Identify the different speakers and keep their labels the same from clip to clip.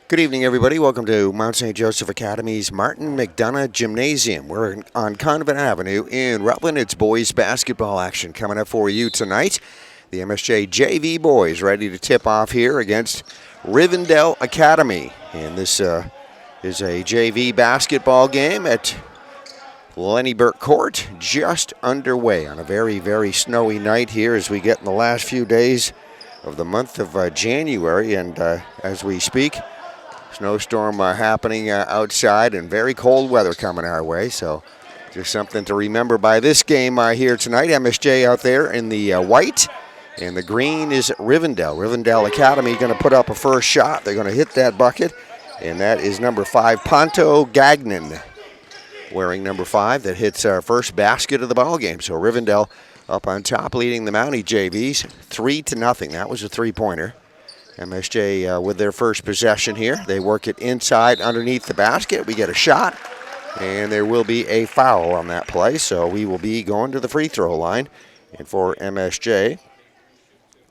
Speaker 1: Good evening, everybody. Welcome to Mount St. Joseph Academy's Martin McDonough Gymnasium. We're on Convent Avenue in Rutland. It's boys basketball action coming up for you tonight. The MSJ JV boys ready to tip off here against Rivendell Academy. And this is a JV basketball game at Lenny Burke Court, just underway on a very, very snowy night here as we get in the last few days of the month of January. And as we speak, snowstorm happening outside and very cold weather coming our way. So just something to remember by this game here tonight. MSJ out there in the white, and the green is Rivendell. Rivendell Academy going to put up a first shot. They're going to hit that bucket, and that is number 5, Ponto Gagnon, wearing number 5, that hits our first basket of the ball game. So Rivendell up on top, leading the Mountie JVs 3-0. That was a three-pointer. MSJ with their first possession here. They work it inside underneath the basket. We get a shot, and there will be a foul on that play. So we will be going to the free throw line. And for MSJ,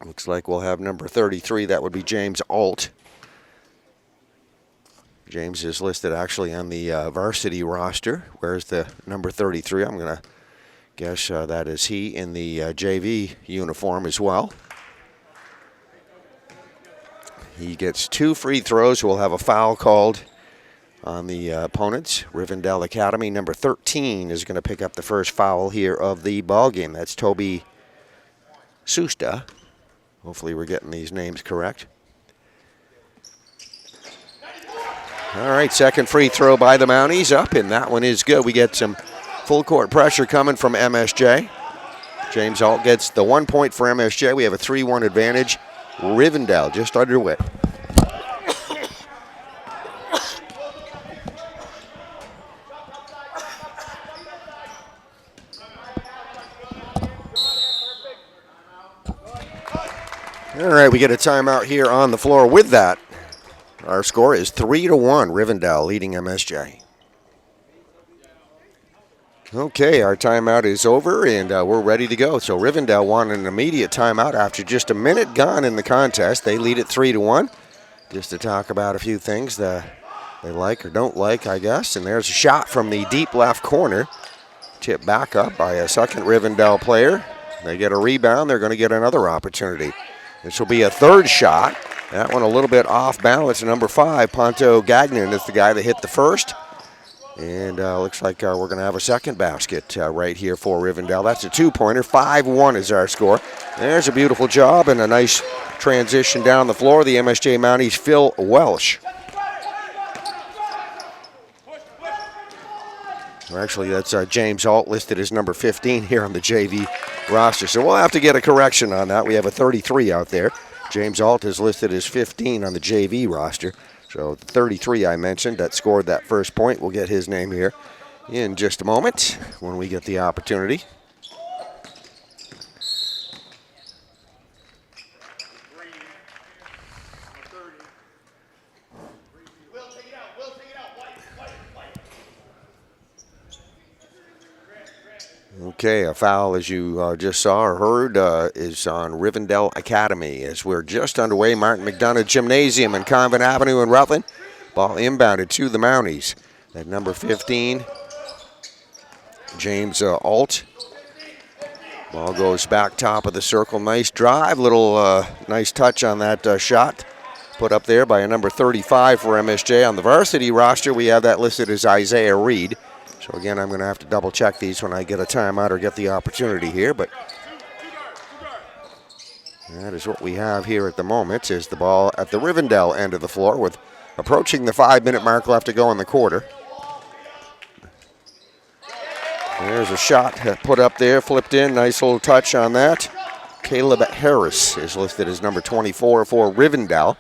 Speaker 1: looks like we'll have number 33. That would be James Alt. James is listed actually on the varsity roster. Where's the number 33? I'm going to guess that is he in the JV uniform as well. He gets 2 free throws. We'll have a foul called on the opponents. Rivendell Academy, number 13, is going to pick up the first foul here of the ball game. That's Toby Susta. Hopefully we're getting these names correct. All right, second free throw by the Mounties up, and that one is good. We get some full court pressure coming from MSJ. James Alt gets the 1 point for MSJ. We have a 3-1 advantage. Rivendell just underway. All right, we get a timeout here on the floor with that. Our score is 3-1, Rivendell leading MSJ. Okay, our timeout is over, and we're ready to go. So Rivendell wanted an immediate timeout after just a minute gone in the contest. They lead it 3-1. Just to talk about a few things that they like or don't like, I guess. And there's a shot from the deep left corner. Tipped back up by a second Rivendell player. They get a rebound. They're going to get another opportunity. This will be a third shot. That one a little bit off balance. Number 5, Ponto Gagnon, is the guy that hit the first. And looks like we're going to have a second basket right here for Rivendell. That's a 2-pointer. 5-1 is our score. There's a beautiful job and a nice transition down the floor. The MSJ Mounties, Phil Welsh. Actually, that's James Alt, listed as number 15 here on the JV roster. So we'll have to get a correction on that. We have a 33 out there. James Alt is listed as 15 on the JV roster. So the 33 I mentioned that scored that first point, we'll get his name here in just a moment when we get the opportunity. Okay, a foul, as you just saw or heard, is on Rivendell Academy as we're just underway. Martin McDonough Gymnasium in Convent Avenue in Rutland. Ball inbounded to the Mounties. At number 15, James Alt. Ball goes back top of the circle. Nice drive, little nice touch on that shot. Put up there by a number 35 for MSJ. On the varsity roster, we have that listed as Isaiah Reed. So again, I'm going to have to double check these when I get a timeout or get the opportunity here, but that is what we have here at the moment, is the ball at the Rivendell end of the floor with approaching the 5-minute mark left to go in the quarter. There's a shot put up there, flipped in, nice little touch on that. Caleb Harris is listed as number 24 for Rivendell.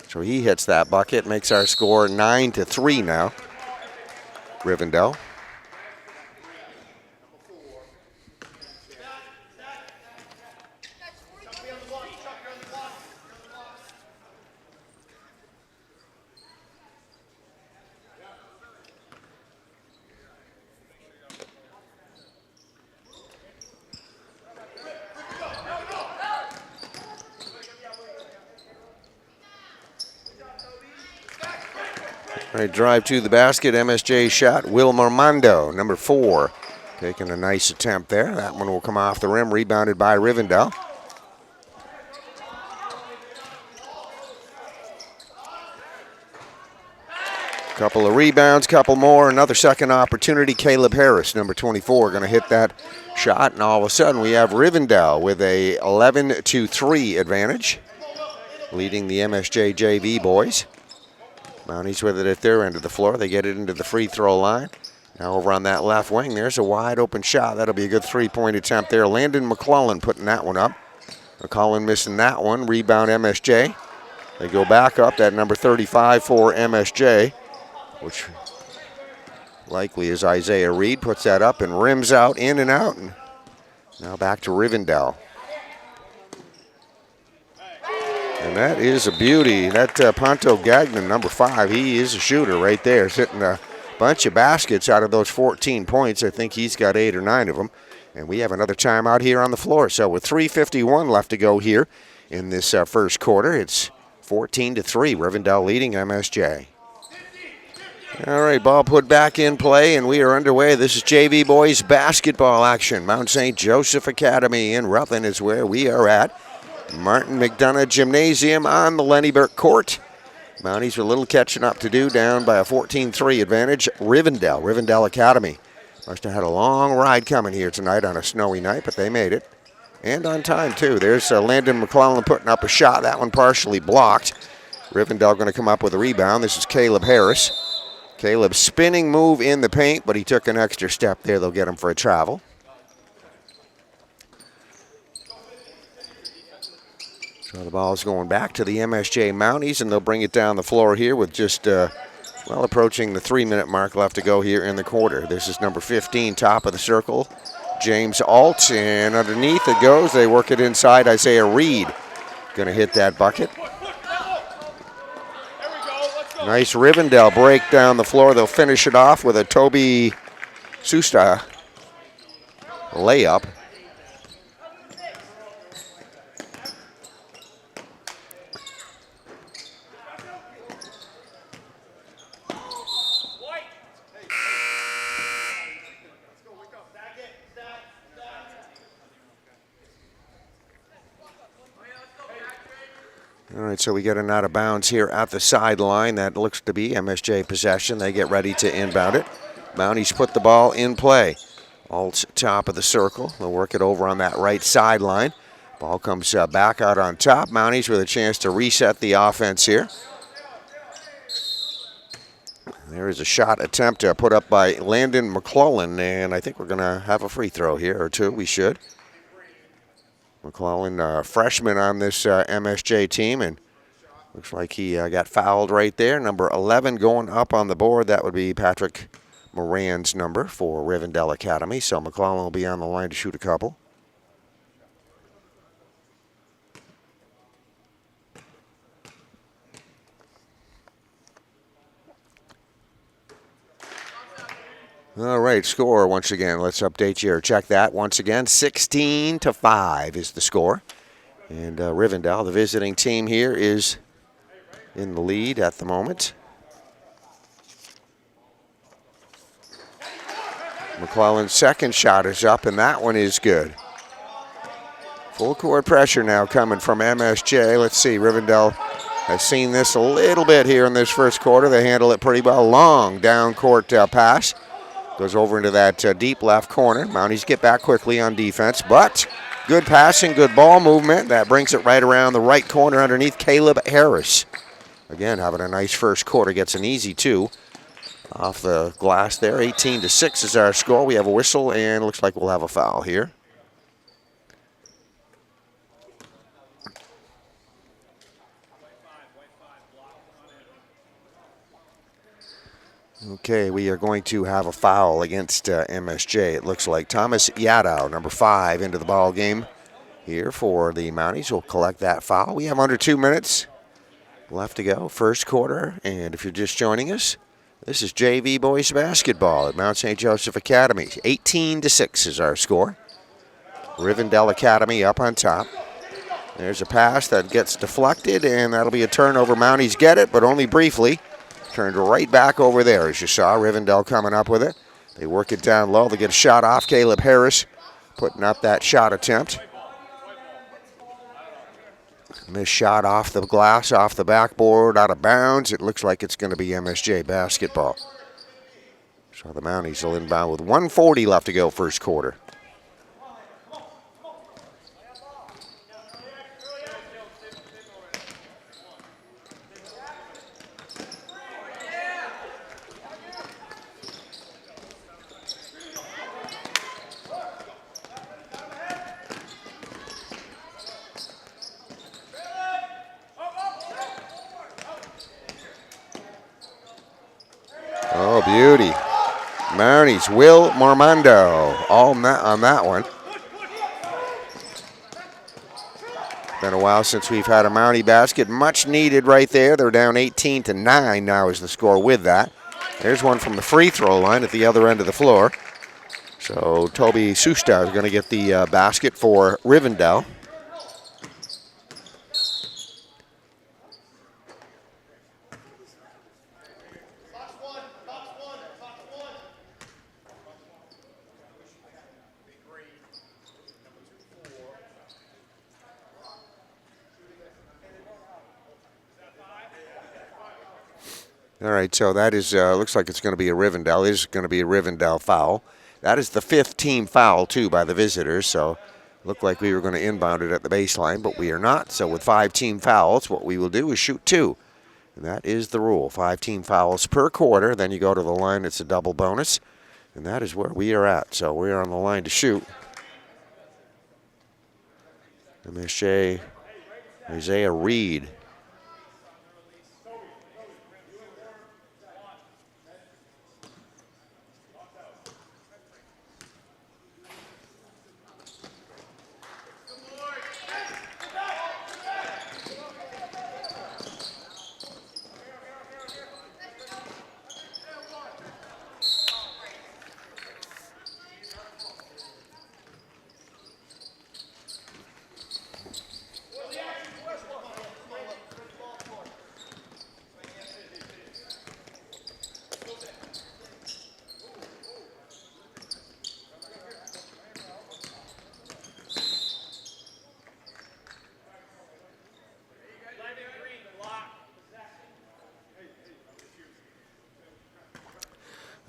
Speaker 1: So he hits that bucket, makes our score 9-3 now. Rivendell. Right, drive to the basket, MSJ shot. Will Marmondo, number 4, taking a nice attempt there. That one will come off the rim, rebounded by Rivendell. Couple of rebounds, couple more, another second opportunity. Caleb Harris, number 24, going to hit that shot, and all of a sudden we have Rivendell with a 11-3 advantage, leading the MSJ JV boys. Mounties with it at their end of the floor. They get it into the free throw line. Now over on that left wing, there's a wide open shot. That'll be a good three-point attempt there. Landon McClellan putting that one up. McClellan missing that one. Rebound MSJ. They go back up. That number 35 for MSJ, which likely is Isaiah Reed, puts that up and rims out, in and out. And now back to Rivendell. And that is a beauty. That Ponto Gagnon, number 5, he is a shooter right there. He's hitting a bunch of baskets out of those 14 points. I think he's got 8 or 9 of them. And we have another timeout here on the floor. So with 3:51 left to go here in this first quarter, it's 14-3. Rivendell leading MSJ. All right, ball put back in play, and we are underway. This is JV boys basketball action. Mount St. Joseph Academy in Rutland is where we are at. Martin McDonough Gymnasium on the Lenny Burke court. Mounties with a little catching up to do, down by a 14-3 advantage. Rivendell Academy. Must have had a long ride coming here tonight on a snowy night, but they made it. And on time, too. There's Landon McClellan putting up a shot. That one partially blocked. Rivendell going to come up with a rebound. This is Caleb Harris. Caleb spinning move in the paint, but he took an extra step there. They'll get him for a travel. So the ball's going back to the MSJ Mounties, and they'll bring it down the floor here with just, well, approaching the 3-minute mark left to go here in the quarter. This is number 15, top of the circle, James Alt, and underneath it goes. They work it inside. Isaiah Reed going to hit that bucket. Nice Rivendell break down the floor. They'll finish it off with a Toby Susta layup. All right, so we get an out of bounds here at the sideline. That looks to be MSJ possession. They get ready to inbound it. Mounties put the ball in play. Alt's top of the circle. They'll work it over on that right sideline. Ball comes back out on top. Mounties with a chance to reset the offense here. There is a shot attempt put up by Landon McClellan, and I think we're going to have a free throw here, or two. We should. McClellan, freshman on this MSJ team, and looks like he got fouled right there. Number 11 going up on the board. That would be Patrick Moran's number for Rivendell Academy. So McClellan will be on the line to shoot a couple. All right, score once again. Let's update you or check that once again. 16-5 is the score. And Rivendell, the visiting team here, is in the lead at the moment. McClellan's second shot is up, and that one is good. Full court pressure now coming from MSJ. Let's see, Rivendell has seen this a little bit here in this first quarter. They handle it pretty well. Long down court pass. Goes over into that deep left corner. Mounties get back quickly on defense, but good passing, good ball movement. That brings it right around the right corner underneath Caleb Harris. Again, having a nice first quarter. Gets an easy 2 off the glass there. 18-6 is our score. We have a whistle, and looks like we'll have a foul here. Okay, we are going to have a foul against MSJ. It looks like Thomas Yadow, number 5, into the ball game here for the Mounties. Will collect that foul. We have under 2 minutes left to go, first quarter. And if you're just joining us, this is JV boys basketball at Mount St. Joseph Academy. 18-6 is our score. Rivendell Academy up on top. There's a pass that gets deflected, and that'll be a turnover. Mounties get it, but only briefly. Turned right back over there, as you saw. Rivendell coming up with it. They work it down low. They get a shot off. Caleb Harris putting up that shot attempt. Missed shot off the glass, off the backboard, out of bounds. It looks like it's going to be MSJ basketball. So the Mounties will inbound with 1:40 left to go first quarter. Oh, beauty. Mounties, Will Marmondo, all on that one. Been a while since we've had a Mountie basket. Much needed right there. They're down 18-9 now is the score with that. There's one from the free throw line at the other end of the floor. So Toby Susta is going to get the basket for Rivendell. All right, so that is, looks like it's going to be a Rivendell. It is going to be a Rivendell foul. That is the 5th team foul, too, by the visitors. So looked like we were going to inbound it at the baseline, but we are not. So with 5 team fouls, what we will do is shoot 2. And that is the rule. 5 team fouls per quarter. Then you go to the line. It's a double bonus. And that is where we are at. So we are on the line to shoot. MSJ, Isaiah Reed.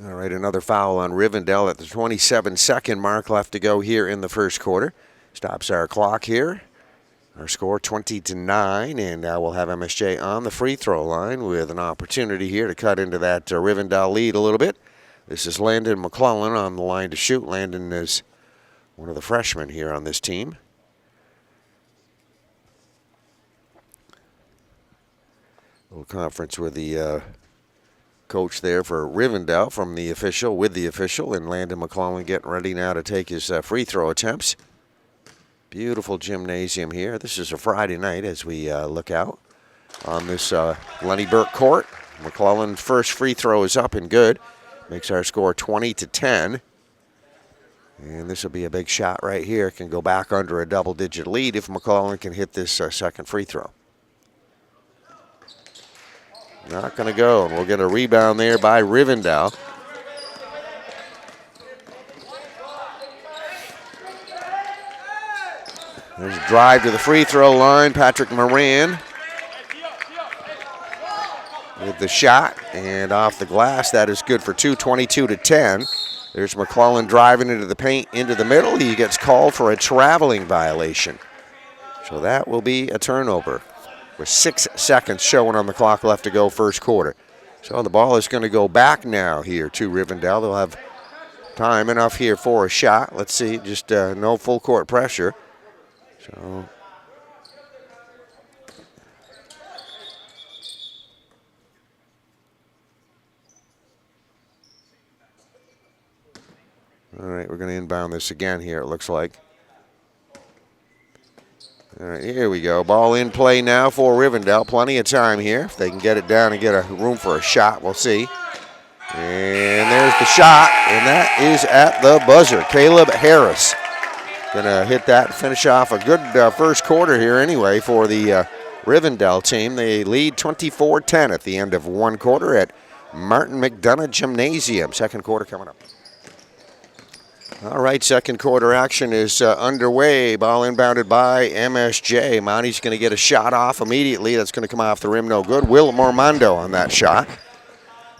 Speaker 1: All right, another foul on Rivendell at the 27-second mark left to go here in the first quarter. Stops our clock here. Our score 20-9, and now we'll have MSJ on the free throw line with an opportunity here to cut into that Rivendell lead a little bit. This is Landon McClellan on the line to shoot. Landon is one of the freshmen here on this team. A little conference with the coach there for Rivendell from the official, with the official, and Landon McClellan getting ready now to take his free throw attempts. Beautiful gymnasium here. This is a Friday night as we look out on this Lenny Burke court. McClellan's first free throw is up and good. Makes our score 20-10. And this will be a big shot right here. Can go back under a double-digit lead if McClellan can hit this second free throw. Not going to go, and we'll get a rebound there by Rivendell. There's a drive to the free throw line. Patrick Moran with the shot, and off the glass. That is good for 2, 22-10. There's McClellan driving into the paint, into the middle. He gets called for a traveling violation. So that will be a turnover, with 6 seconds showing on the clock left to go first quarter. So the ball is going to go back now here to Rivendell. They'll have time enough here for a shot. Let's see, just no full court pressure. So all right, we're going to inbound this again here, it looks like. All right, here we go. Ball in play now for Rivendell. Plenty of time here. If they can get it down and get a room for a shot, we'll see. And there's the shot, and that is at the buzzer. Caleb Harris going to hit that and finish off a good first quarter here anyway for the Rivendell team. They lead 24-10 at the end of one quarter at Martin McDonough Gymnasium. Second quarter coming up. All right, second quarter action is underway. Ball inbounded by MSJ. Monty's going to get a shot off immediately. That's going to come off the rim, no good. Will Mormondo on that shot.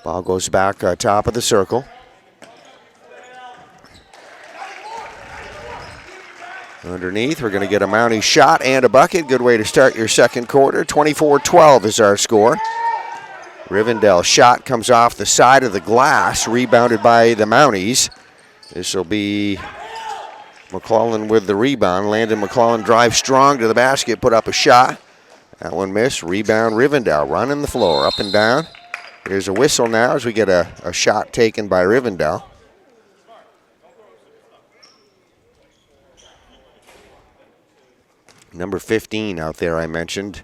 Speaker 1: Ball goes back top of the circle. Underneath, we're going to get a Mountie shot and a bucket. Good way to start your second quarter. 24-12 is our score. Rivendell shot comes off the side of the glass, rebounded by the Mounties. This will be McClellan with the rebound. Landon McClellan drives strong to the basket, put up a shot. That one missed. Rebound Rivendell, running the floor up and down. There's a whistle now as we get a shot taken by Rivendell. Number 15 out there I mentioned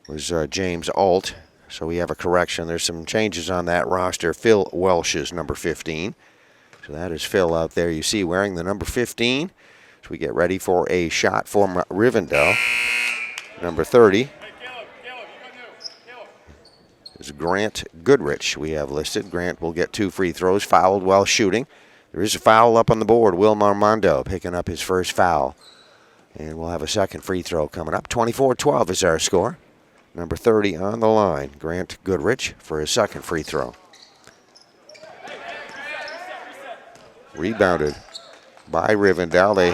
Speaker 1: was James Alt. So we have a correction. There's some changes on that roster. Phil Welsh is number 15. So that is Phil out there you see wearing the number 15. So we get ready for a shot from Rivendell. Number 30 is Grant Goodrich we have listed. Grant will get 2 free throws, fouled while shooting. There is a foul up on the board. Will Mormondo picking up his first foul. And we'll have a second free throw coming up. 24-12 is our score. Number 30 on the line, Grant Goodrich for his second free throw. Rebounded by Rivendell. They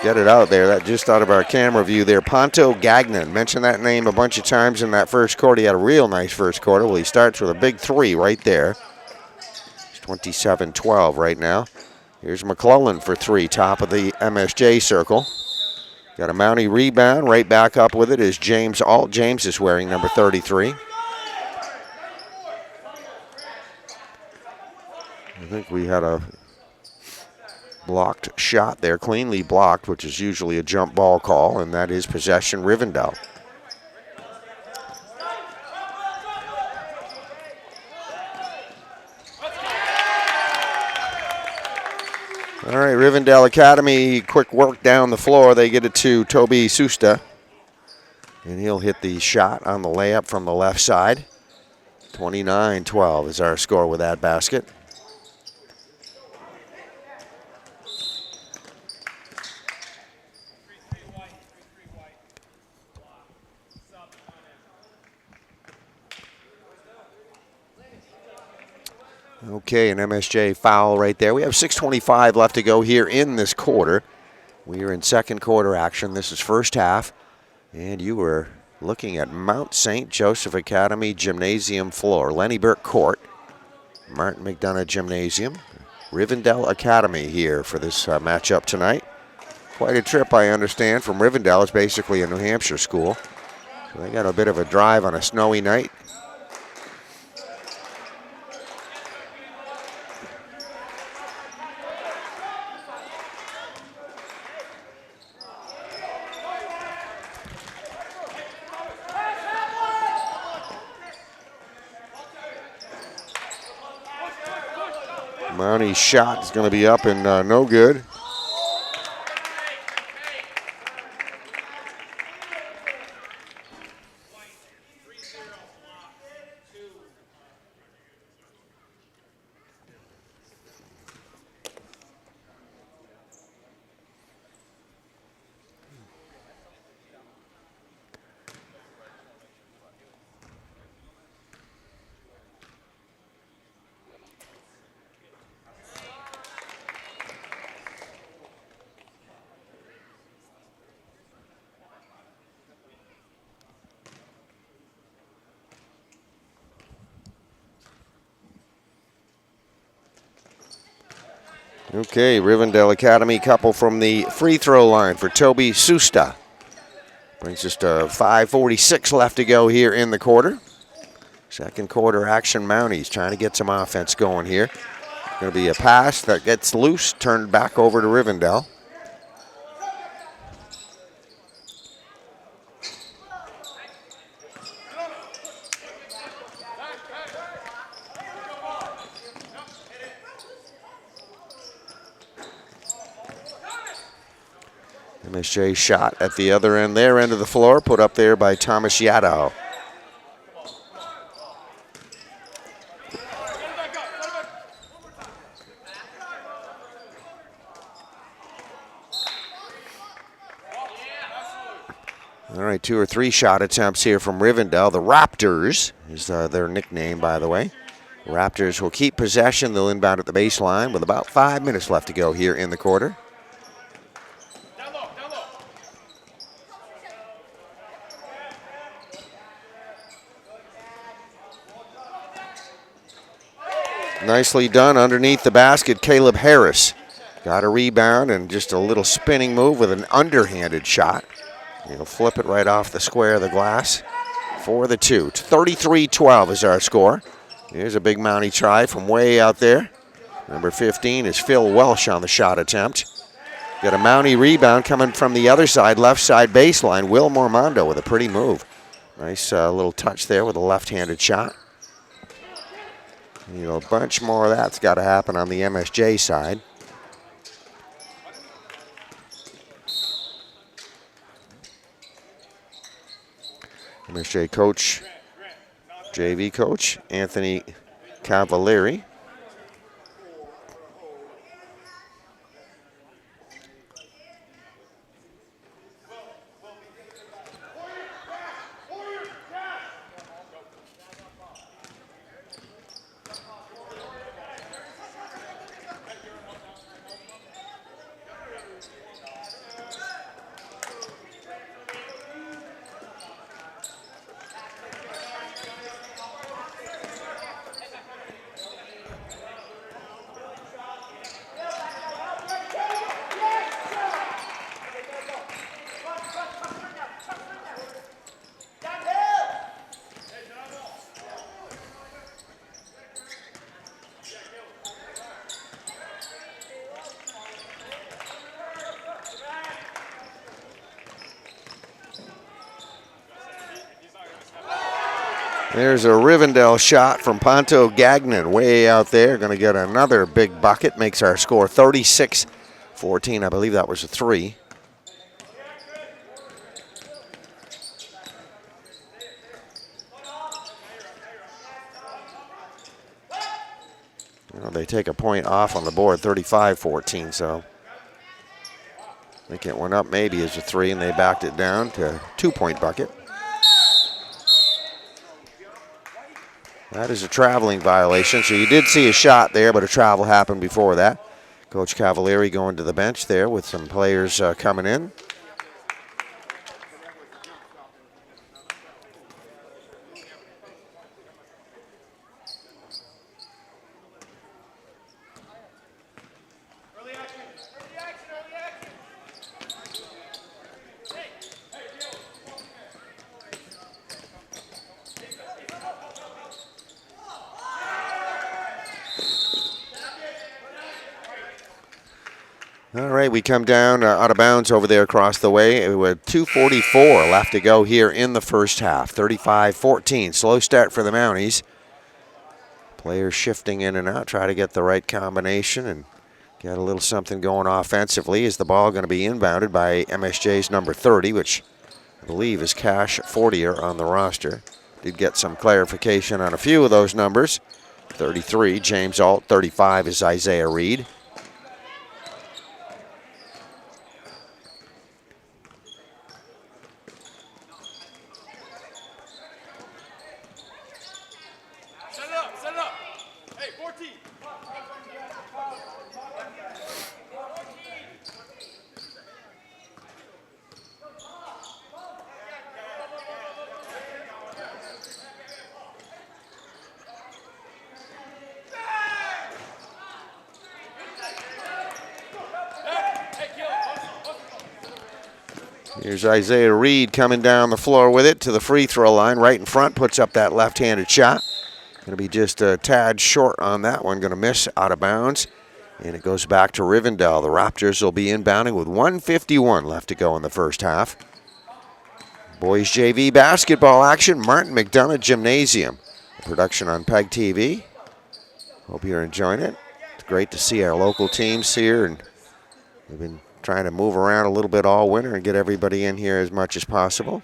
Speaker 1: get it out there. That just out of our camera view there. Ponto Gagnon. Mentioned that name a bunch of times in that first quarter. He had a real nice first quarter. Well, he starts with a big 3 right there. It's 27-12 right now. Here's McClellan for 3, top of the MSJ circle. Got a Mountie rebound. Right back up with it is James Alt. James is wearing number 33. I think we had a blocked shot there, cleanly blocked, which is usually a jump ball call, and that is possession Rivendell. All right, Rivendell Academy, quick work down the floor. They get it to Toby Susta, and he'll hit the shot on the layup from the left side. 29-12 is our score with that basket. Okay, an MSJ foul right there. We have 6:25 left to go here in this quarter. We are in second quarter action. This is first half. And you were looking at Mount St. Joseph Academy Gymnasium floor. Lenny Burke Court, Martin McDonough Gymnasium, Rivendell Academy here for this matchup tonight. Quite a trip, I understand, from Rivendell. It's basically a New Hampshire school. So they got a bit of a drive on a snowy night. Mountie's shot is going to be up and no good. Okay, Rivendell Academy couple from the free throw line for Toby Susta. Brings us to 5:46 left to go here in the quarter. Second quarter action. Mounties trying to get some offense going here. Going to be a pass that gets loose, turned back over to Rivendell. MSJ shot at the other end, their end of the floor, put up there by Thomas Yaddo. All right, 2 or 3 shot attempts here from Rivendell. The Raptors is their nickname, by the way. Raptors will keep possession. They'll inbound at the baseline with about 5 minutes left to go here in the quarter. Nicely done underneath the basket. Caleb Harris got a rebound and just a little spinning move with an underhanded shot. He'll flip it right off the square of the glass for the 2. 33-12 is our score. Here's a big Mountie try from way out there. Number 15 is Phil Welsh on the shot attempt. Got a Mountie rebound coming from the other side, left side baseline. Will Mormondo with a pretty move. Nice little touch there with a left-handed shot. You know, a bunch more of that's got to happen on the MSJ side. MSJ coach, JV coach, Anthony Cavalieri. There's a Rivendell shot from Ponto Gagnon way out there. Going to get another big bucket. Makes our score 36-14. I believe that was a 3. Well, they take a point off on the board, 35-14. So I think it went up maybe as a 3, and they backed it down to a 2-point bucket. That is a traveling violation. So you did see a shot there, but a travel happened before that. Coach Cavalieri going to the bench there with some players coming in. All right, we come down out of bounds over there across the way with 2:44 left to go here in the first half. 35-14, slow start for the Mounties. Players shifting in and out, try to get the right combination and get a little something going offensively. Is the ball going to be inbounded by MSJ's number 30, which I believe is Cash Fortier on the roster. Did get some clarification on a few of those numbers. 33, James Alt. 35 is Isaiah Reed. Here's Isaiah Reed coming down the floor with it to the free throw line right in front, puts up that left-handed shot. Going to be just a tad short on that one, going to miss out of bounds. And it goes back to Rivendell. The Raptors will be inbounding with 1:51 left to go in the first half. Boys JV basketball action, Martin McDonough Gymnasium. A production on PEG TV. Hope you're enjoying it. It's great to see our local teams here, and we've been trying to move around a little bit all winter and get everybody in here as much as possible.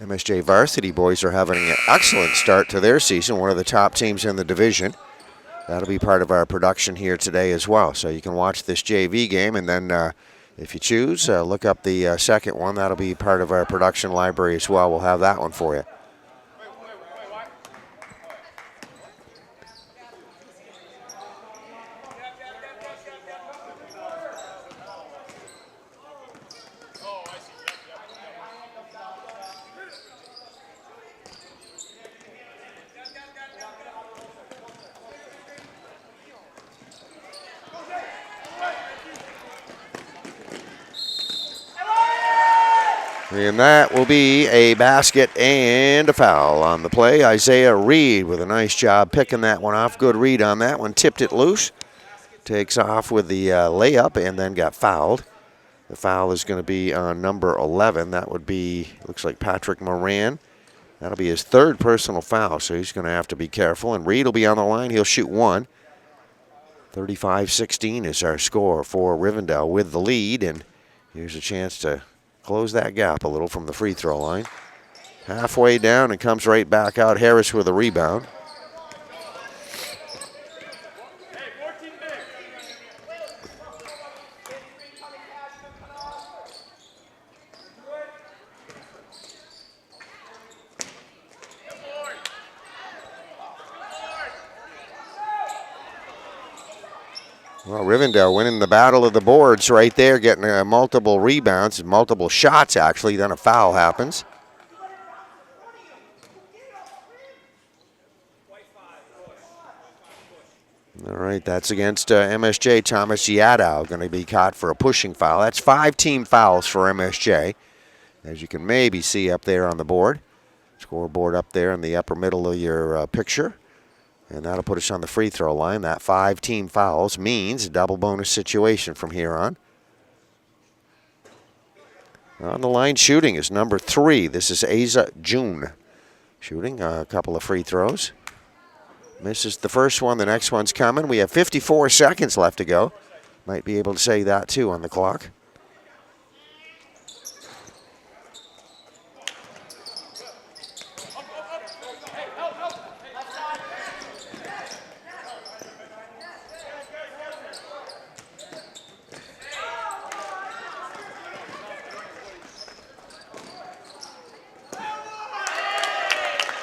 Speaker 1: MSJ varsity boys are having an excellent start to their season, one of the top teams in the division. That'll be part of our production here today as well. So you can watch this JV game, and then if you choose, look up the second one. That'll be part of our production library as well. We'll have that one for you. And that will be a basket and a foul on the play. Isaiah Reed with a nice job picking that one off. Good read on that one. Tipped it loose. Takes off with the layup and then got fouled. The foul is going to be on number 11. That would be, looks like Patrick Moran. That'll be his third personal foul, so he's going to have to be careful. And Reed will be on the line. He'll shoot one. 35-16 is our score for Rivendell with the lead. And here's a chance to close that gap a little from the free throw line. Halfway down and comes right back out. Harris with a rebound. Well, Rivendell winning the battle of the boards right there, getting multiple rebounds, multiple shots actually, then a foul happens. All right, that's against MSJ. Thomas Yadow going to be caught for a pushing foul. That's 5 team fouls for MSJ, as you can maybe see up there on the board. Scoreboard up there in the upper middle of your picture. And that'll put us on the free throw line. That 5 team fouls means a double bonus situation from here on. On the line shooting is number 3. This is Asa June. Shooting a couple of free throws. Misses the first one. The next one's coming. We have 54 seconds left to go. Might be able to say that too on the clock.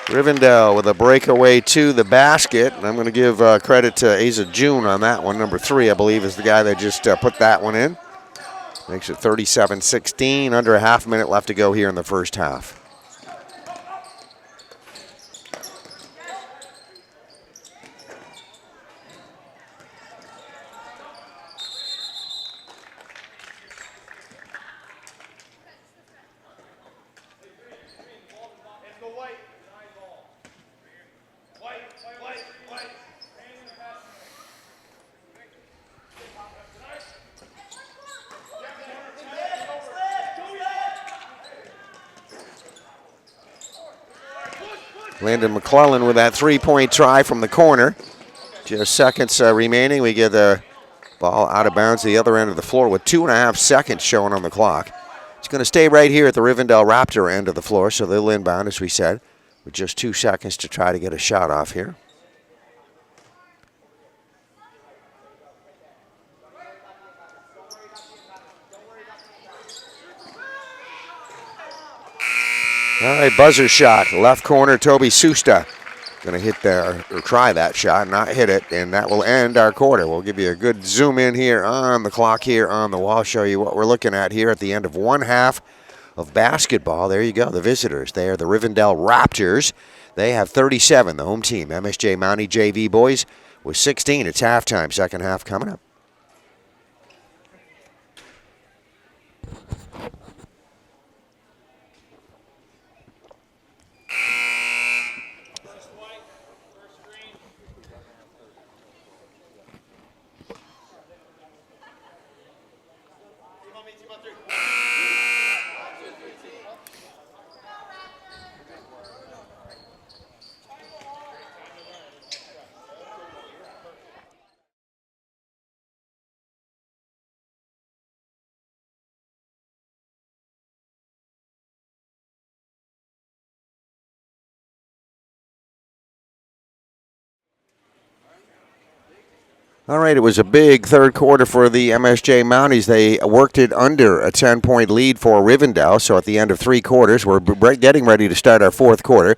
Speaker 1: Rivendell with a breakaway to the basket. And I'm going to give credit to Asa June on that one. Number 3, I believe, is the guy that just put that one in. Makes it 37-16. Under a half minute left to go here in the first half. Landon McClellan with that 3-point try from the corner. Just seconds remaining. We get the ball out of bounds to the other end of the floor with 2.5 seconds showing on the clock. It's going to stay right here at the Rivendell Raptor end of the floor, so they'll inbound, as we said, with just 2 seconds to try to get a shot off here. All right, buzzer shot. Left corner, Toby Susta. Going to hit there, or try that shot, not hit it, and that will end our quarter. We'll give you a good zoom in here on the clock here on the wall, show you what we're looking at here at the end of one half of basketball. There you go, the visitors. They are the Rivendell Raptors. They have 37, the home team. MSJ Mountie JV boys with 16. It's halftime, second half coming up. All right, it was a big third quarter for the MSJ Mounties. They worked it under a 10-point lead for Rivendell. So at the end of 3 quarters, we're getting ready to start our 4th quarter.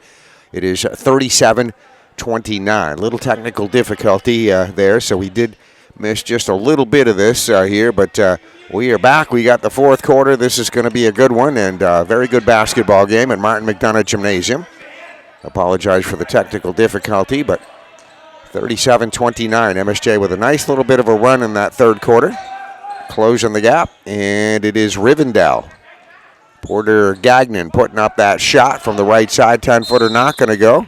Speaker 1: It is 37-29. Little technical difficulty there, so we did miss just a little bit of this here, but we are back. We got the 4th quarter. This is going to be a good one and very good basketball game at Martin McDonough Gymnasium. Apologize for the technical difficulty, but 37-29. MSJ with a nice little bit of a run in that 3rd quarter. Closing the gap, and it is Rivendell. Porter Gagnon putting up that shot from the right side. 10-footer not going to go.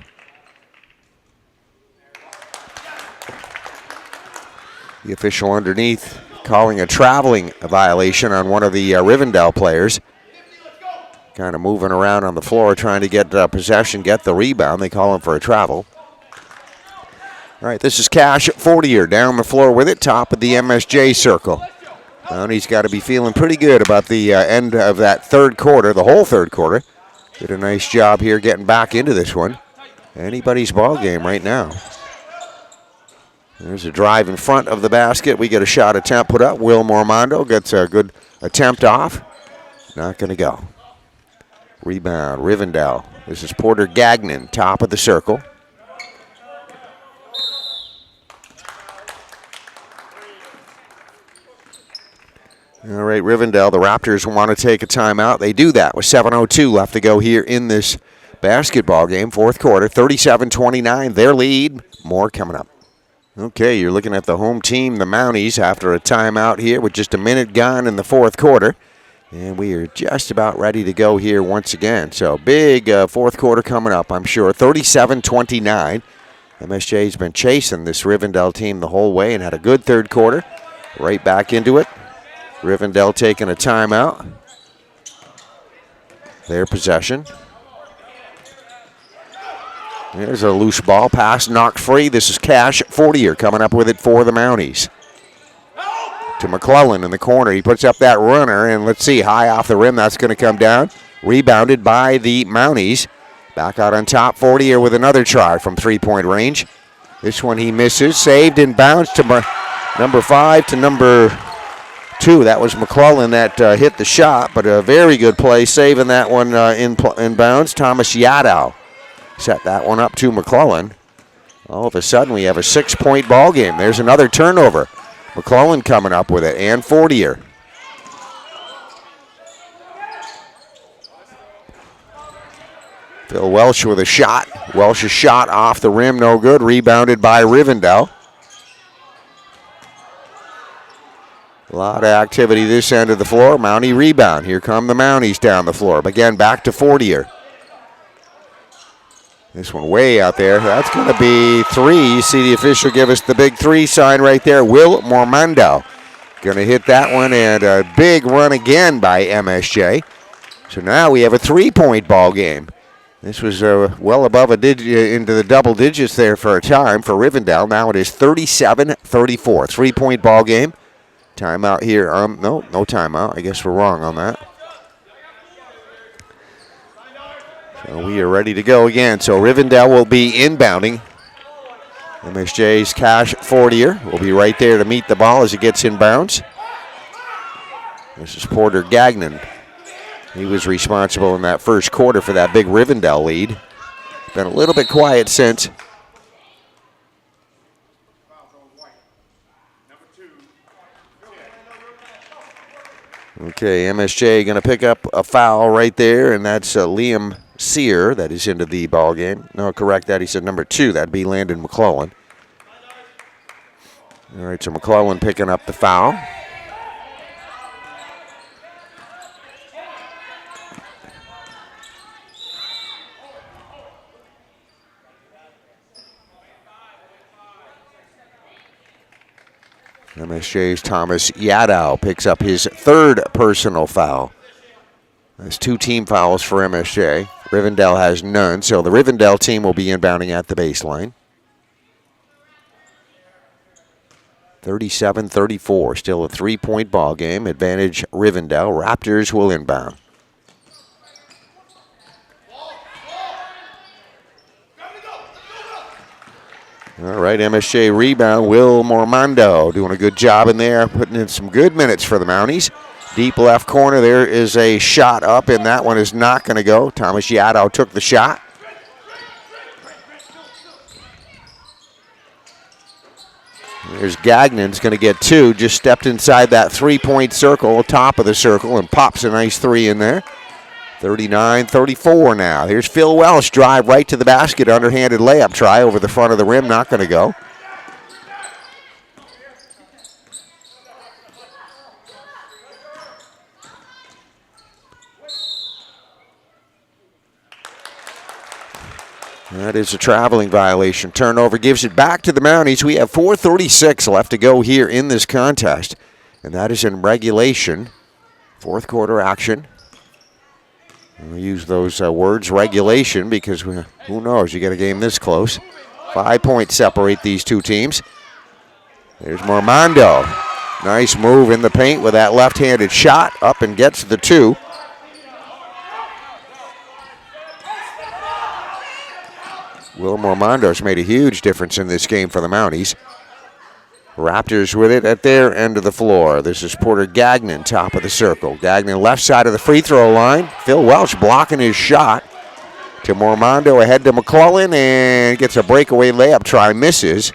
Speaker 1: The official underneath calling a traveling violation on one of the Rivendell players. Kind of moving around on the floor trying to get possession, get the rebound. They call him for a travel. All right, this is Cash Fortier down the floor with it, top of the MSJ circle. He's got to be feeling pretty good about the end of that 3rd quarter, the whole 3rd quarter. Did a nice job here getting back into this one. Anybody's ball game right now. There's a drive in front of the basket. We get a shot attempt put up. Will Mormondo gets a good attempt off. Not going to go. Rebound, Rivendell. This is Porter Gagnon, top of the circle. All right, Rivendell, the Raptors want to take a timeout. They do that with 7:02 left to go here in this basketball game. 4th quarter, 37-29, their lead. More coming up. Okay, you're looking at the home team, the Mounties, after a timeout here with just a minute gone in the 4th quarter. And we are just about ready to go here once again. So big 4th quarter coming up, I'm sure. 37-29. MSJ's been chasing this Rivendell team the whole way and had a good 3rd quarter. Right back into it. Rivendell taking a timeout. Their possession. There's a loose ball. Pass knocked free. This is Cash Fortier coming up with it for the Mounties. To McClellan in the corner. He puts up that runner, and let's see, high off the rim. That's going to come down. Rebounded by the Mounties. Back out on top. Fortier with another try from 3-point range. This one he misses. Saved and bounced to number 5 to number 2. That was McClellan that hit the shot, but a very good play saving that one in bounds. Thomas Yadow set that one up to McClellan. All of a sudden, we have a 6-point ball game. There's another turnover. McClellan coming up with it, and Fortier. Phil Welsh with a shot. Welsh's shot off the rim, no good. Rebounded by Rivendell. A lot of activity this end of the floor. Mountie rebound. Here come the Mounties down the floor. Again, back to Fortier. This one way out there. That's going to be 3. You see the official give us the big 3 sign right there. Will Mormondo going to hit that one, and a big run again by MSJ. So now we have a 3-point ball game. This was well above a digit into the double digits there for a time for Rivendell. Now it is 37-34. 3-point ball game. Timeout here. No timeout. I guess we're wrong on that. So we are ready to go again. So Rivendell will be inbounding. MSJ's Cash Fortier will be right there to meet the ball as it gets inbounds. This is Porter Gagnon. He was responsible in that 1st quarter for that big Rivendell lead. Been a little bit quiet since. Okay, MSJ going to pick up a foul right there, and that's Liam Sear that is into the ball game. No, correct that. He said number 2. That'd be Landon McClellan. All right, so McClellan picking up the foul. MSJ's Thomas Yadow picks up his 3rd personal foul. That's 2 team fouls for MSJ. Rivendell has none, so the Rivendell team will be inbounding at the baseline. 37-34, still a 3-point ball game. Advantage Rivendell. Raptors will inbound. All right, MSJ rebound. Will Mormando doing a good job in there, putting in some good minutes for the Mounties. Deep left corner, there is a shot up, and that one is not going to go. Thomas Yadow took the shot. There's Gagnon's going to get two. Just stepped inside that three-point circle, top of the circle, and pops a nice three in there. 39-34 now. Here's Phil Welsh, drive right to the basket, underhanded layup try over the front of the rim, not going to go. That is a traveling violation. Turnover gives it back to the Mounties. We have 4:36 left to go here in this contest, and that is in regulation. Fourth quarter action. We'll use those words, regulation, because who knows, you get a game this close. 5 points separate these two teams. There's Mormando. Nice move in the paint with that left-handed shot. Up and gets the two. Will Mormando's made a huge difference in this game for the Mounties. Raptors with it at their end of the floor. This is Porter Gagnon, top of the circle. Gagnon left side of the free throw line. Phil Welsh blocking his shot. To Mormando, ahead to McClellan, and gets a breakaway layup try, misses.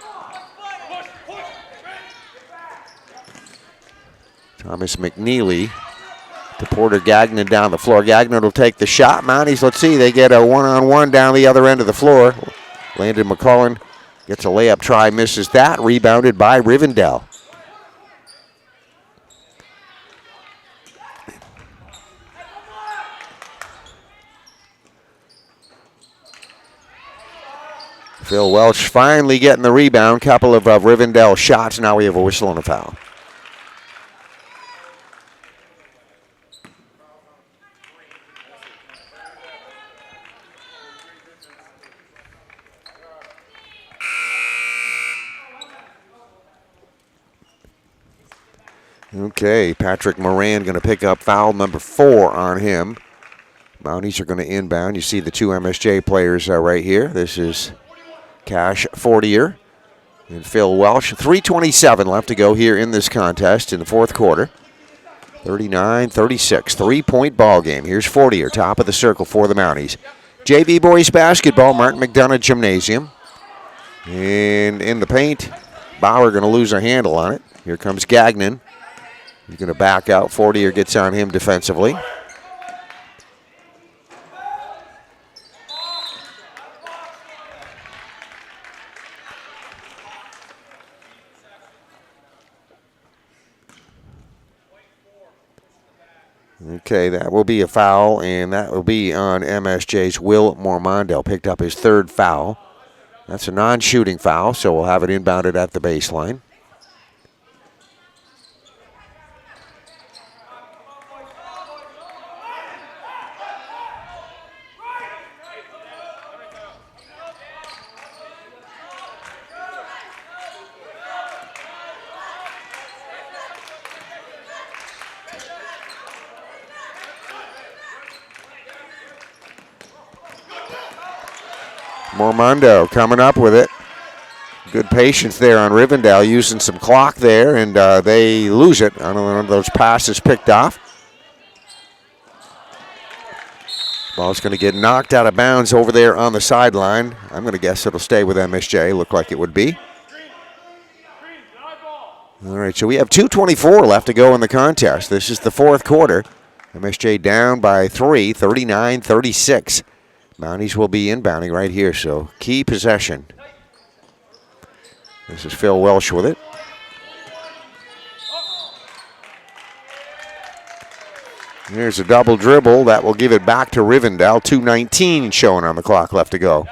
Speaker 1: Thomas McNeely to Porter Gagnon down the floor. Gagnon will take the shot. Mounties, let's see, they get a one-on-one down the other end of the floor. Landon McClellan gets a layup try, misses that. Rebounded by Rivendell. Phil Welch finally getting the rebound. Couple of Rivendell shots. Now we have a whistle and a foul. Okay, Patrick Moran going to pick up foul number 4 on him. Mounties are going to inbound. You see the two MSJ players right here. This is Cash Fortier and Phil Welsh. 3:27 left to go here in this contest in the fourth quarter. 39-36, three-point ball game. Here's Fortier, top of the circle for the Mounties. JV boys basketball, Martin McDonough Gymnasium. And in the paint, Bauer going to lose a handle on it. Here comes Gagnon. He's going to back out. Fortier gets on him defensively. Okay, that will be a foul, and that will be on MSJ's Will Mormando. Picked up his third foul. That's a non-shooting foul, so we'll have it inbounded at the baseline. Mormando coming up with it. Good patience there on Rivendell, using some clock there, and they lose it on one of those passes picked off. Ball's going to get knocked out of bounds over there on the sideline. I'm going to guess it'll stay with MSJ. Look like it would be. All right, so we have 2:24 left to go in the contest. This is the fourth quarter. MSJ down by 3, 39-36. Mounties will be inbounding right here, so key possession. This is Phil Welsh with it. There's a double dribble. That will give it back to Rivendell. 2:19 showing on the clock left to go.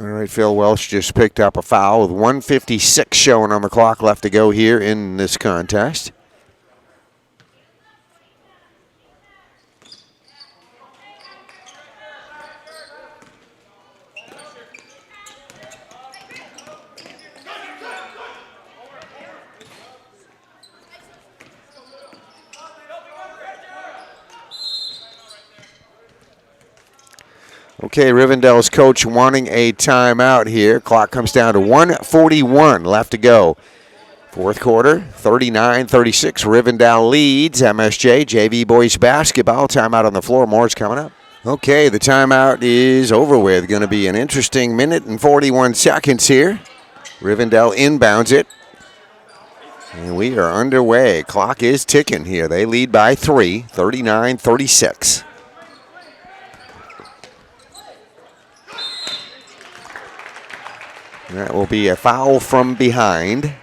Speaker 1: All right, Phil Welsh just picked up a foul with 1:56 showing on the clock left to go here in this contest. Okay, Rivendell's coach wanting a timeout here. Clock comes down to 1:41 left to go. Fourth quarter, 39-36. Rivendell leads MSJ JV boys basketball. Timeout on the floor. More's coming up. Okay, the timeout is over with. Going to be an interesting minute and 41 seconds here. Rivendell inbounds it. And we are underway. Clock is ticking here. They lead by 3, 39-36. That will be a foul from behind.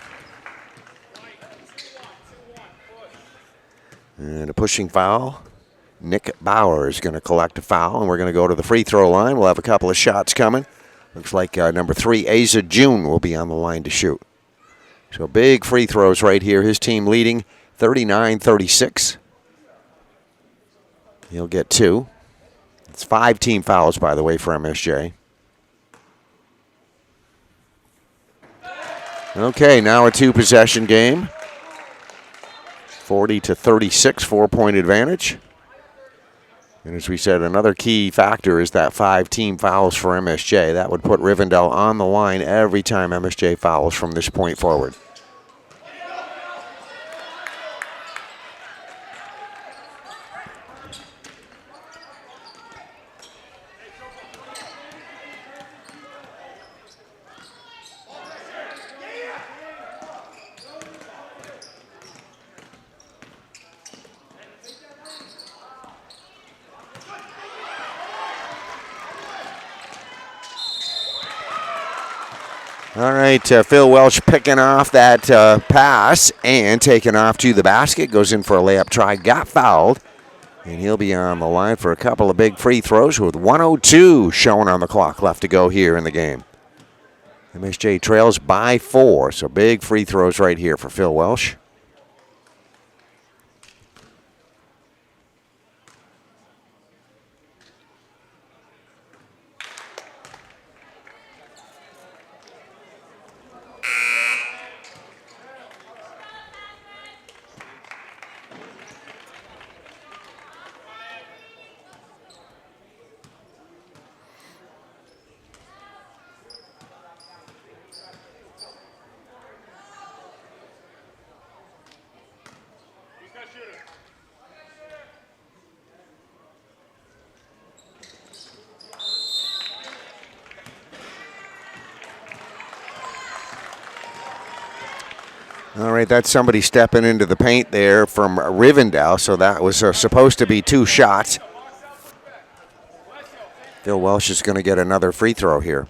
Speaker 1: And a pushing foul. Nick Bauer is going to collect a foul, and we're going to go to the free throw line. We'll have a couple of shots coming. Looks like number 3, Asa June, will be on the line to shoot. So big free throws right here. His team leading 39-36. He'll get 2. It's 5 team fouls, by the way, for MSJ. Okay, now a 2-possession game. 40-36, 4-point advantage. And as we said, another key factor is that 5 team fouls for MSJ. That would put Rivendell on the line every time MSJ fouls from this point forward. All right, Phil Welsh picking off that pass and taking off to the basket. Goes in for a layup try, got fouled. And he'll be on the line for a couple of big free throws with 1:02 showing on the clock left to go here in the game. MSJ trails by 4, so big free throws right here for Phil Welsh. All right, that's somebody stepping into the paint there from Rivendell, so that was supposed to be 2 shots. Phil Welsh is going to get another free throw here.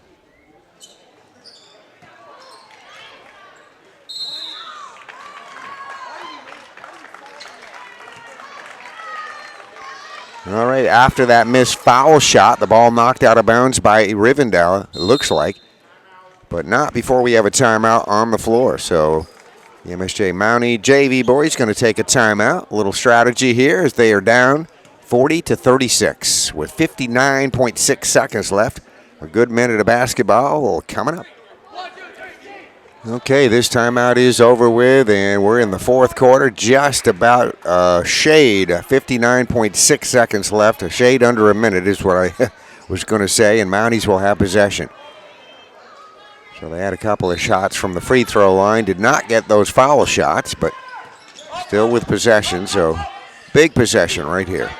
Speaker 1: All right, after that missed foul shot, the ball knocked out of bounds by Rivendell, it looks like, but not before we have a timeout on the floor. So the MSJ Mountie JV boys going to take a timeout. A little strategy here as they are down 40-36 with 59.6 seconds left. A good minute of basketball coming up. Okay, this timeout is over with, and we're in the fourth quarter. Just about a shade, 59.6 seconds left. A shade under a minute is what I was going to say, and Mounties will have possession. So they had a couple of shots from the free throw line. Did not get those foul shots, but still with possession. So big possession right here.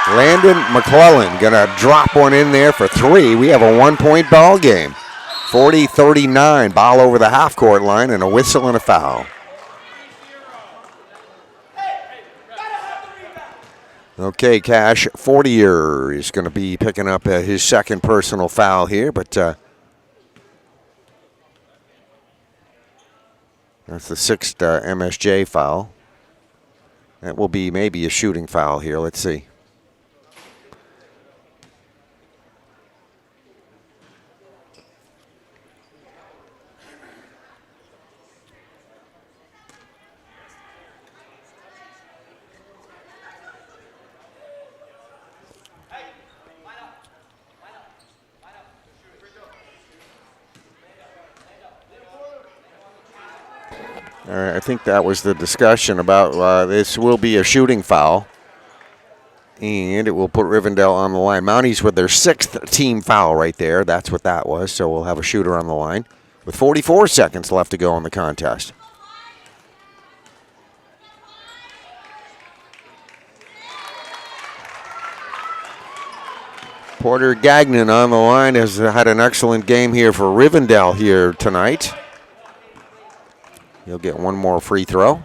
Speaker 1: Landon McClellan going to drop one in there for 3. We have a 1-point ball game. 40-39. Ball over the half-court line and a whistle and a foul. Okay, Cash Fortier is going to be picking up his second personal foul here, but that's the 6th MSJ foul. That will be maybe a shooting foul here. Let's see. I think that was the discussion about this will be a shooting foul. And it will put Rivendell on the line. Mounties with their 6th team foul right there. That's what that was. So we'll have a shooter on the line with 44 seconds left to go in the contest. Porter Gagnon on the line has had an excellent game here for Rivendell here tonight. He'll get one more free throw.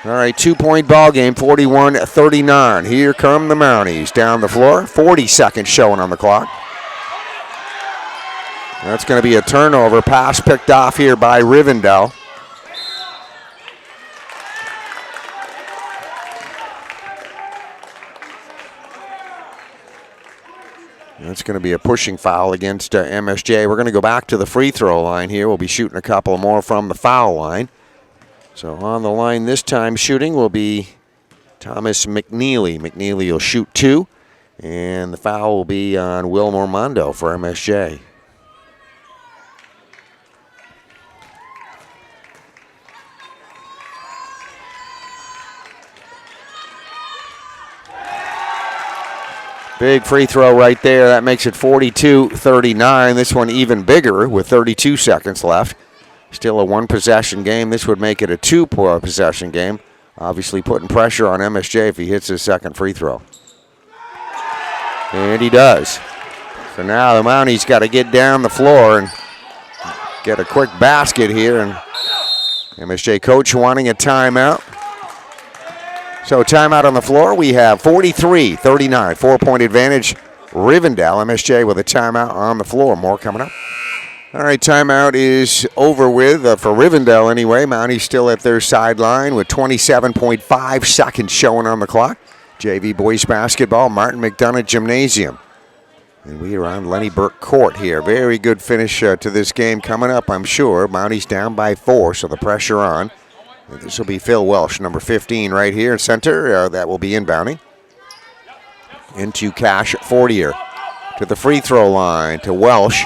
Speaker 1: All right, 2-point ball game, 41-39. Here come the Mounties down the floor. 40 seconds showing on the clock. That's going to be a turnover. Pass picked off here by Rivendell. That's going to be a pushing foul against MSJ. We're going to go back to the free throw line here. We'll be shooting a couple more from the foul line. So on the line this time shooting will be Thomas McNeely. McNeely will shoot 2, and the foul will be on Will Mormondo for MSJ. Big free throw right there. That makes it 42-39. This one even bigger with 32 seconds left. Still a 1-possession game. This would make it a 2-possession game. Obviously putting pressure on MSJ if he hits his second free throw. And he does. So now the Mounties got to get down the floor and get a quick basket here. And MSJ coach wanting a timeout. So timeout on the floor. We have 43-39, 4-point advantage. Rivendell, MSJ with a timeout on the floor. More coming up. All right, timeout is over with for Rivendell anyway. Mounties still at their sideline with 27.5 seconds showing on the clock. JV boys basketball, Martin McDonough Gymnasium. And we are on Lenny Burke Court here. Very good finish to this game coming up, I'm sure. Mounties down by 4, so the pressure on. This will be Phil Welsh, number 15 right here in center. That will be inbounding. Into Cash Fortier. To the free throw line to Welsh.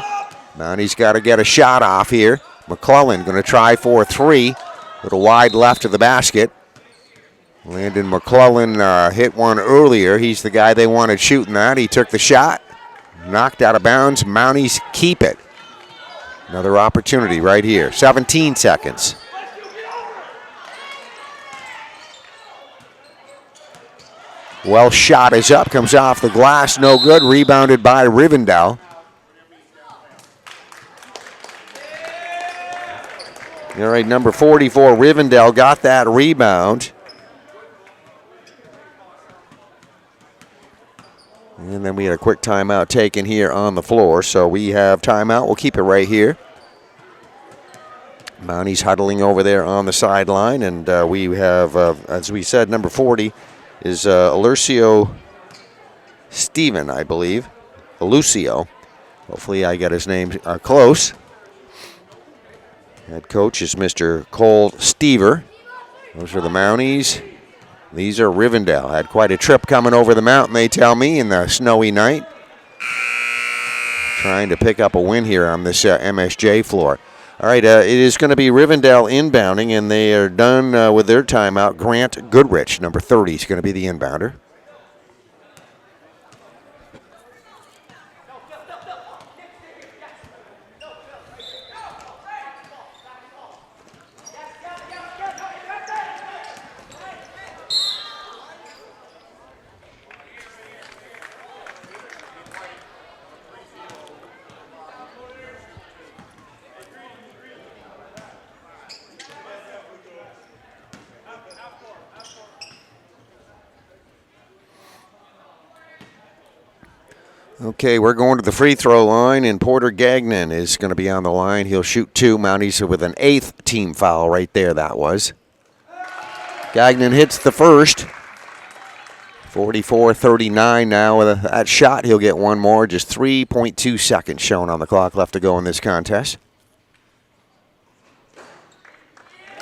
Speaker 1: Mounties got to get a shot off here. McClellan going to try for a 3. Little wide left of the basket. Landon McClellan hit one earlier. He's the guy they wanted shooting that. He took the shot. Knocked out of bounds. Mounties keep it. Another opportunity right here. 17 seconds. Welsh shot is up. Comes off the glass. No good. Rebounded by Rivendell. All right, number 44, Rivendell got that rebound. And then we had a quick timeout taken here on the floor. So we have timeout. We'll keep it right here. Mounties huddling over there on the sideline. And we have, as we said, number 40 is Alucio Steven, I believe. Alucio. Hopefully I got his name close. Head coach is Mr. Cole Stever. Those are the Mounties. These are Rivendell. Had quite a trip coming over the mountain, they tell me, in the snowy night. Trying to pick up a win here on this MSJ floor. All right, it is going to be Rivendell inbounding, and they are done with their timeout. Grant Goodrich, number 30, is going to be the inbounder. Okay, we're going to the free throw line, and Porter Gagnon is going to be on the line. He'll shoot 2. Mounties with an 8th team foul right there, that was. Gagnon hits the first. 44-39 now. With that shot, he'll get one more. Just 3.2 seconds shown on the clock left to go in this contest.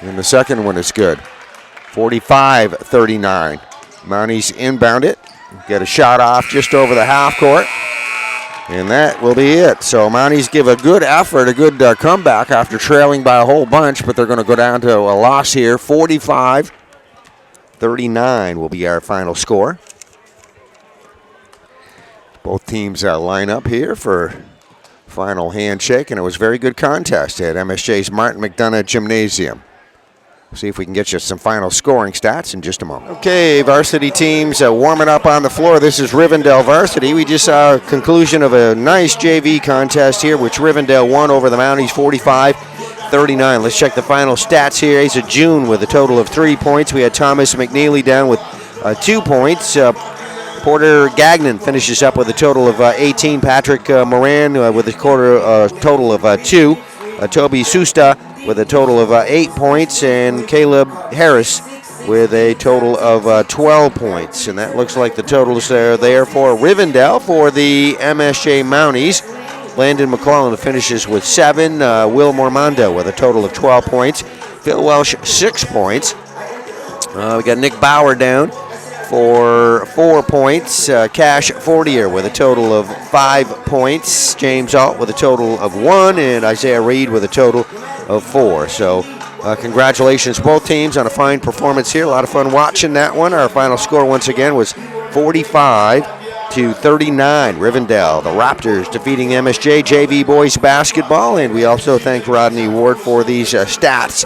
Speaker 1: And the second one is good. 45-39. Mounties inbound it. Get a shot off just over the half court. And that will be it. So Mounties give a good effort, a good comeback after trailing by a whole bunch, but they're going to go down to a loss here. 45-39 will be our final score. Both teams line up here for final handshake, and it was a very good contest at MSJ's Martin McDonough Gymnasium. See if we can get you some final scoring stats in just a moment. Okay, varsity teams warming up on the floor. This is Rivendell varsity. We just saw a conclusion of a nice JV contest here, which Rivendell won over the Mounties 45-39. Let's check the final stats here. Asa June with a total of 3 points. We had Thomas McNeely down with 2 points. Porter Gagnon finishes up with a total of 18. Patrick Moran with a total of 2. Toby Susta with a total of 8 points, and Caleb Harris with a total of 12 points. And that looks like the totals are there for Rivendell. For the MSJ Mounties, Landon McClellan finishes with 7. Will Mormondo with a total of 12 points. Phil Welsh, 6 points. We got Nick Bauer down for 4 points. Cash Fortier with a total of 5 points. James Alt with a total of 1, and Isaiah Reed with a total of 4. So congratulations both teams on a fine performance here. A lot of fun watching that one. Our final score once again was 45-39. Rivendell, the Raptors defeating MSJ JV boys basketball, and we also thank Rodney Ward for these stats.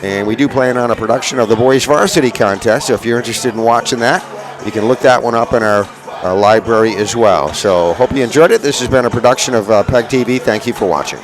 Speaker 1: And we do plan on a production of the boys varsity contest, so if you're interested in watching that, you can look that one up in our library as well. So hope you enjoyed it. This has been a production of PEG TV. Thank you for watching.